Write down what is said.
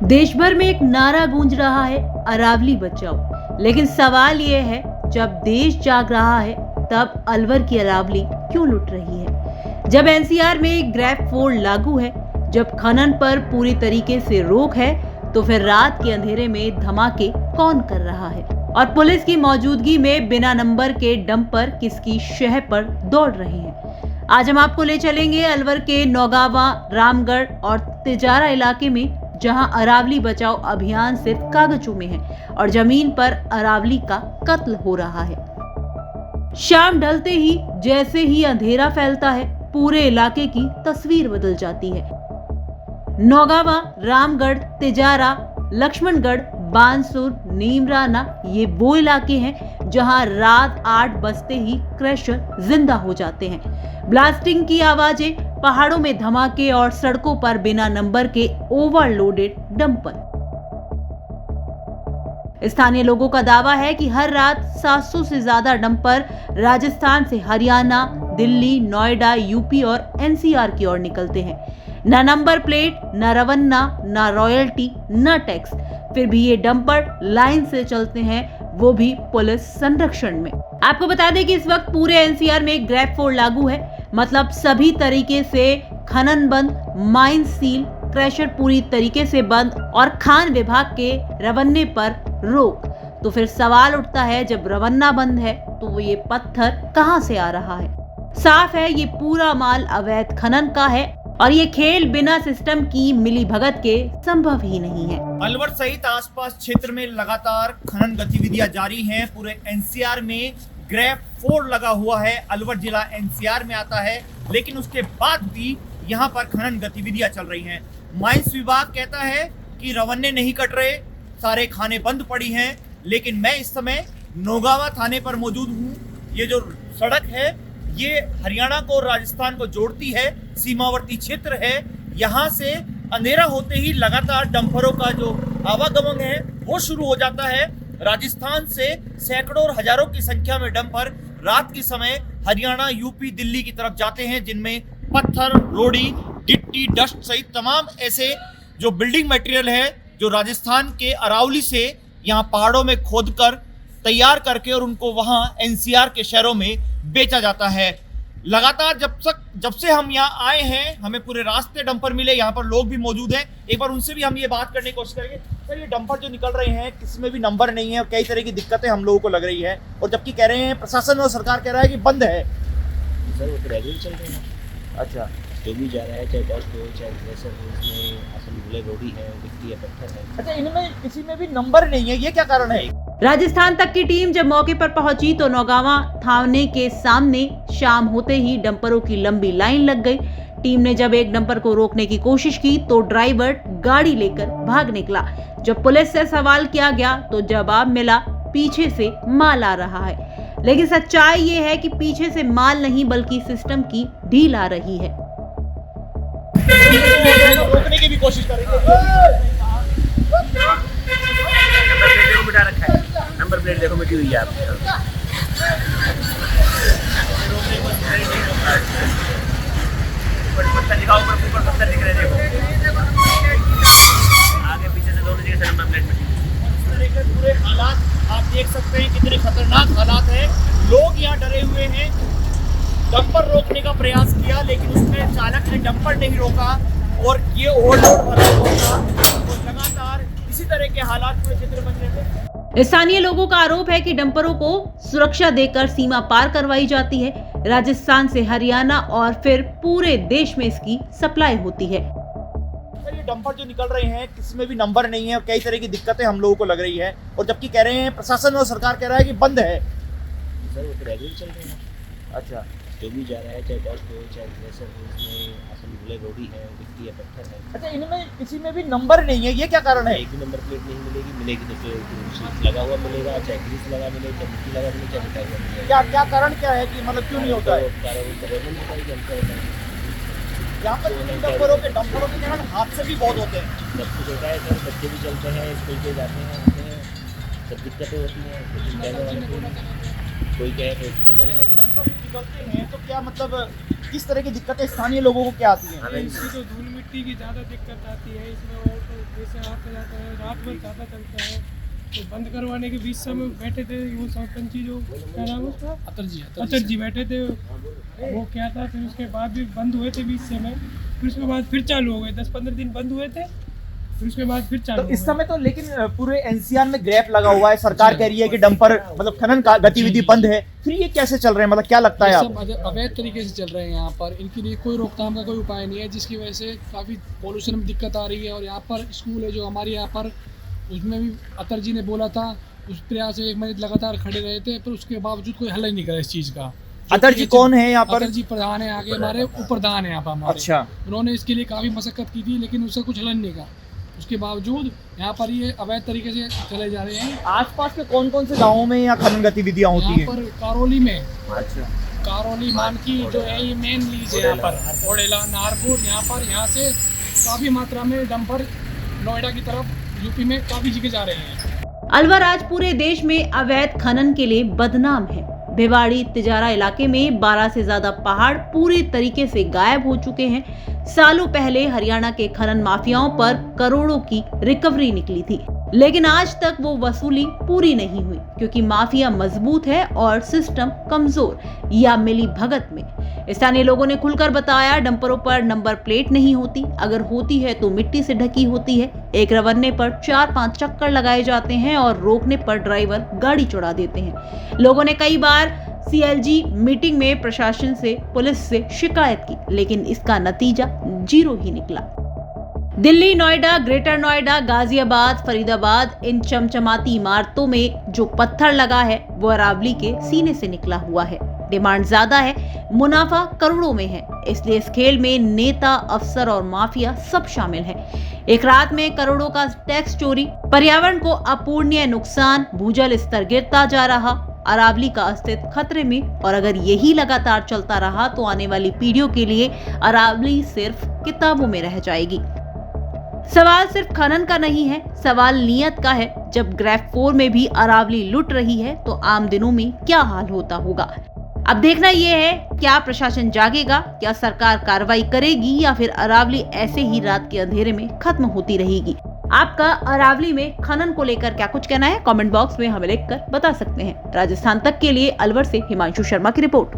देश भर में एक नारा गूंज रहा है, अरावली बचाओ। लेकिन सवाल ये है, जब देश जाग रहा है तब अलवर की अरावली क्यों लुट रही है? जब एनसीआर में ग्रैब 4 लागू है, जब खनन पर पूरी तरीके से रोक है, तो फिर रात के अंधेरे में धमाके कौन कर रहा है? और पुलिस की मौजूदगी में बिना नंबर के डंपर किसकी शह पर दौड़ रहे हैं? आज हम आपको ले चलेंगे अलवर के नौगावा, रामगढ़ और तिजारा इलाके में, जहां अरावली बचाओ अभियान सिर्फ कागजों में है और जमीन पर अरावली का कत्ल हो रहा है। शाम ढलते ही जैसे ही अंधेरा फैलता है, पूरे इलाके की तस्वीर बदल जाती है। नौगावा, रामगढ़, तिजारा, लक्ष्मणगढ़, बानसूर, नीमराना, ये वो इलाके हैं जहां रात 8 बजते ही क्रशर जिंदा हो जाते हैं। ब्लास्टिंग की आवाजें, पहाड़ों में धमाके और सड़कों पर बिना नंबर के ओवरलोडेड डंपर। स्थानीय लोगों का दावा है कि हर रात 700 से ज्यादा डंपर राजस्थान से हरियाणा, दिल्ली, नोएडा, यूपी और एनसीआर की ओर निकलते हैं। ना नंबर प्लेट, ना रवन्ना, ना रॉयल्टी, ना टैक्स, फिर भी ये डंपर लाइन से चलते हैं, वो भी पुलिस संरक्षण में। आपको बता दें कि इस वक्त पूरे एनसीआर में ग्रैब 4 लागू है, मतलब सभी तरीके से खनन बंद, माइन सील, क्रैशर पूरी तरीके से बंद और खान विभाग के रवन्ने पर रोक। तो फिर सवाल उठता है, जब रवन्ना बंद है तो वो ये पत्थर कहां से आ रहा है? साफ है, ये पूरा माल अवैध खनन का है और ये खेल बिना सिस्टम की मिलीभगत के संभव ही नहीं है। अलवर सहित आसपास क्षेत्र में लगातार खनन गतिविधियां जारी हैं। पूरे एनसीआर में ग्रैब 4 लगा हुआ है। अलवर जिला एनसीआर में आता है, लेकिन उसके बाद भी यहाँ पर खनन गतिविधियां चल रही हैं। माइंस विभाग कहता है कि रवन्ने नहीं कट रहे, सारे खाने बंद पड़ी हैं, लेकिन मैं इस समय नौगावा थाने पर मौजूद हूँ। ये जो सड़क है ये हरियाणा को राजस्थान को जोड़ती है, सीमावर्ती क्षेत्र है। यहाँ से अंधेरा होते ही लगातार डंपरों का जो आवागमन है वो शुरू हो जाता है। राजस्थान से सैकड़ों और हजारों की संख्या में डंपर रात के समय हरियाणा, यूपी, दिल्ली की तरफ जाते हैं, जिनमें पत्थर, रोड़ी, गिट्टी, डस्ट सहित तमाम ऐसे जो बिल्डिंग मटेरियल है जो राजस्थान के अरावली से यहाँ पहाड़ों में खोदकर तैयार करके और उनको वहाँ एनसीआर के शहरों में बेचा जाता है। लगातार जब से हम यहाँ आए हैं, हमें पूरे रास्ते डंपर मिले, यहाँ पर लोग भी मौजूद हैं। एक बार उनसे भी हम ये बात करने की कोशिश करेंगे। सर, ये डंपर जो निकल रहे हैं, किसमें भी नंबर नहीं है और कई तरह की दिक्कतें हम लोगों को लग रही है, और जबकि कह रहे हैं प्रशासन और सरकार कह रहा है कि बंद है। सर, वो तो रेगुलर चल रहे हैं। अच्छा, जो भी जा रहा है, चाहे डस्ट हो, चाहे प्रेशर हो, इसमें असल भूले रोडी है, गिट्टी है, पत्थर है। अच्छा, इनमें किसी में भी नंबर नहीं है, ये क्या कारण है? राजस्थान तक की टीम जब मौके पर पहुंची तो नौगावा थाने के सामने शाम होते ही डंपरों की लंबी लाइन लग गई। टीम ने जब एक डंपर को रोकने की कोशिश की तो ड्राइवर गाड़ी लेकर भाग निकला। जब पुलिस से सवाल किया गया तो जवाब मिला, पीछे से माल आ रहा है। लेकिन सच्चाई ये है कि पीछे से माल नहीं बल्कि सिस्टम की ढील आ रही है। रोकने की भी कोशिश करेंगे। मिटा रखा है, नंबर प्लेट देखो मिटी हुई है आपकी। पत्थर दिखाओ, ऊपर पत्थर दिख रहे हैं, देखो आगे पीछे से दोनों जगह से नंबर प्लेट मिटी हुई। इस तरह के पूरे हालात आप देख सकते हैं, कितने खतरनाक हालात हैं। लोग यहाँ डरे हुए हैं। डंपर रोकने का प्रयास किया, लेकिन उसमें चालक ने डंपर नहीं रोका और ये ओवरलोड भरा हुआ था। और लगातार इसी तरह के हालात पूरे क्षेत्र में बन रहे थे। स्थानीय लोगों का आरोप है कि डंपरों को सुरक्षा देकर सीमा पार करवाई जाती है। राजस्थान से हरियाणा और फिर पूरे देश में इसकी सप्लाई होती है। सर, ये डंपर जो निकल रहे हैं, किसमें भी नंबर नहीं है और कई तरह की दिक्कतें हम लोगों को लग रही है, और जबकि कह रहे हैं प्रशासन और सरकार कह रहा है कि बंद है। सर, वो तो रेगुलर चल रहे हैं। अच्छा, जो भी जा रहा है, चाहे डस्ट हो, चाहे प्रेशर हो, इसमें असल भूले रोडी है, गिट्टी है, पत्थर है। अच्छा, इनमें किसी में भी नंबर नहीं है, ये क्या कारण है? एक भी नंबर प्लेट नहीं मिलेगी तो फिर लगा हुआ मिलेगा, चाहे ग्रीस लगा मिले, चाहे मिट्टी लगा मिले, चाहे मिटाई हुआ मिलेगा। क्या कारण क्या है कि मतलब क्यों नहीं होता है? गवर्नमेंट बताएगी, हमको होता है। यहाँ पर डंपरों के कारण हादसे भी बहुत होते हैं। सब कुछ होता है सर, बच्चे भी चलते हैं, स्कूल के जाते हैं, आते हैं, सब दिक्कतें होती हैं। लेकिन कोई कहे तो समझ नहीं। निकलते हैं तो क्या मतलब किस तरह की दिक्कतें स्थानीय लोगों को क्या आती हैं? इसमें तो धूल मिट्टी की ज़्यादा दिक्कत आती है इसमें, और तो जैसे आता जाता है रात भर ज़्यादा चलता है। तो बंद करवाने के बीच समय बैठे थे वो सरपंची जो क्या नाम है उसका, अतर जी बैठे थे, वो क्या था। फिर उसके बाद भी बंद हुए थे बीच समय, फिर उसके बाद फिर चालू हो गए। 10-15 दिन बंद हुए थे, फिर उसके बाद फिर चालू तो हो इस गए। समय तो लेकिन पूरे एनसीआर में ग्रैप लगा हुआ है, सरकार कह रही है कि डंपर मतलब खनन का गतिविधि बंद है, फिर ये कैसे चल रहे हैं, मतलब क्या लगता है ये आपको? सब अवैध तरीके से चल रहे हैं यहाँ पर। इनके लिए कोई रोकथाम का कोई उपाय नहीं है, जिसकी वजह से काफ़ी पोल्यूशन में दिक्कत आ रही है। और यहाँ पर स्कूल है जो हमारे यहाँ पर, उसमें भी अतर जी ने बोला था, उस प्रयास से 1 महीने लगातार खड़े रहे थे, पर उसके बावजूद कोई हल ही नहीं करा इस चीज़ का। अतर जी कौन है यहाँ पर? अतर जी प्रधान है, आगे हमारे उपप्रधान है यहाँ पर हमारे। अच्छा। उन्होंने इसके लिए काफ़ी मशक्कत की थी, लेकिन उससे कुछ हल नहीं का। उसके बावजूद यहाँ पर ये अवैध तरीके से चले जा रहे हैं। आसपास के कौन कौन से गाँवों में यहाँ खनन गतिविधियाँ होती यहाँ हैं? पर कारोली में, अच्छा। कारोली मानकी जो है ये मेन लीज है यहाँ पर, ओडेला नारपुर, यहाँ से काफ़ी मात्रा में डंपर नोएडा की तरफ यूपी में काफ़ी जगह जा रहे हैं। अलवर आज पूरे देश में अवैध खनन के लिए बदनाम है। भिवाड़ी तिजारा इलाके में 12 से ज्यादा पहाड़ पूरी तरीके से गायब हो चुके हैं। सालों पहले हरियाणा के खनन माफियाओं पर करोड़ों की रिकवरी निकली थी, लेकिन आज तक वो वसूली पूरी नहीं हुई, क्योंकि माफिया मजबूत है और सिस्टम कमजोर या मिली भगत में। स्थानीय लोगों ने खुलकर बताया, डंपरों पर नंबर प्लेट नहीं होती, अगर होती है तो मिट्टी से ढकी होती है। एक रवन्ने पर 4-5 चक्कर लगाए जाते हैं और रोकने पर ड्राइवर गाड़ी चुरा देते हैं। लोगों ने कई बार सीएलजी मीटिंग में प्रशासन से, पुलिस से शिकायत की, लेकिन इसका नतीजा 0 ही निकला। दिल्ली, नोएडा, ग्रेटर नोएडा, गाजियाबाद, फरीदाबाद, इन चमचमाती इमारतों में जो पत्थर लगा है वो अरावली के सीने से निकला हुआ है। डिमांड ज्यादा है, मुनाफा करोड़ों में है, इसलिए इस खेल में नेता, अफसर और माफिया सब शामिल हैं। एक रात में करोड़ों का टैक्स चोरी, पर्यावरण को अपूरणीय नुकसान, भूजल स्तर गिरता जा रहा, अरावली का अस्तित्व खतरे में। और अगर यही लगातार चलता रहा तो आने वाली पीढ़ियों के लिए अरावली सिर्फ किताबों में रह जाएगी। सवाल सिर्फ खनन का नहीं है, सवाल नियत का है। जब ग्रैप 4 में भी अरावली लुट रही है तो आम दिनों में क्या हाल होता होगा। अब देखना यह है, क्या प्रशासन जागेगा, क्या सरकार कार्रवाई करेगी, या फिर अरावली ऐसे ही रात के अंधेरे में खत्म होती रहेगी। आपका अरावली में खनन को लेकर क्या कुछ कहना है, कमेंट बॉक्स में हमें लिखकर बता सकते हैं। राजस्थान तक के लिए अलवर से हिमांशु शर्मा की रिपोर्ट।